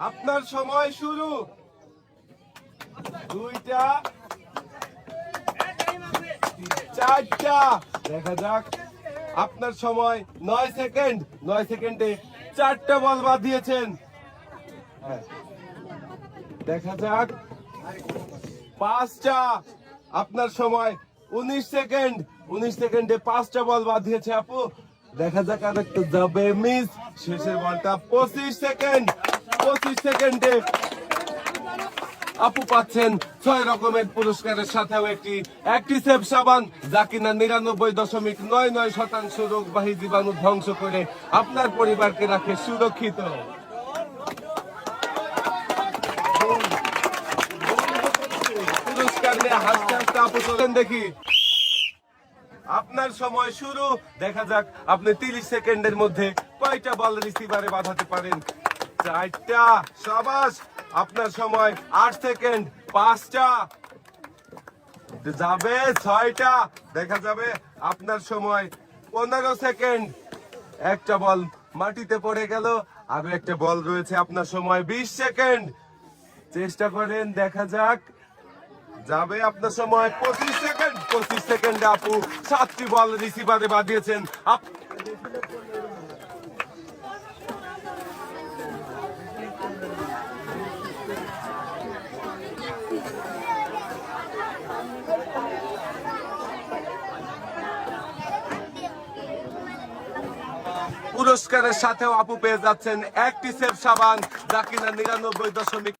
আপনার সময় শুরু। দুইটা, চারটা, দেখা যাক। আপনার সময় 9 সেকেন্ড। 9 সেকেন্ডে 4টা বল বাদ দিয়েছেন। হ্যাঁ, দেখা যাক। 5টা। আপনার সময় 19 সেকেন্ড। 19 সেকেন্ডে 5টা বল বাদ দিয়েছে আপু। দেখা যাক আর একটা যাবে মিস। শেষের বলটা 25 সেকেন্ড। 25 সেকেন্ডে আপু পাচ্ছেন 6 রকমের পুরস্কারের সাথেও একটি অ্যাক্টিসেভ সাবান, যা কিনা 99.99% রোগবাহী জীবাণু ধ্বংস করে আপনার পরিবারকে রাখে সুরক্ষিত। পুরস্কার নিয়ে হাসতে হাসতে আপু চলেন দেখি। আপনার সময় শুরু। দেখা যাক আপনি 30 সেকেন্ডের মধ্যে কয়টা বল রিসিভারে বাঁধাতে পারেন। 4টা। শাবাশ। আপনার সময় 8 সেকেন্ড। 5টা যাবে। 6টা। দেখা যাবে। আপনার সময় 15 সেকেন্ড। একটা বল মাটিতে পড়ে গেল। আরো একটা বল রয়েছে। আপনার সময় 20 সেকেন্ড। চেষ্টা করেন, দেখা যাক। যাবে। আপনার সময় 25 সেকেন্ড। 25 সেকেন্ডে আপু 7টি বল রিসিভারে বাঁধিয়েছেন। পুরস্কারের সাথেও আপু পেয়ে যাচ্ছেন অ্যাক্টিসেভ সাবান, যা কিনা 99.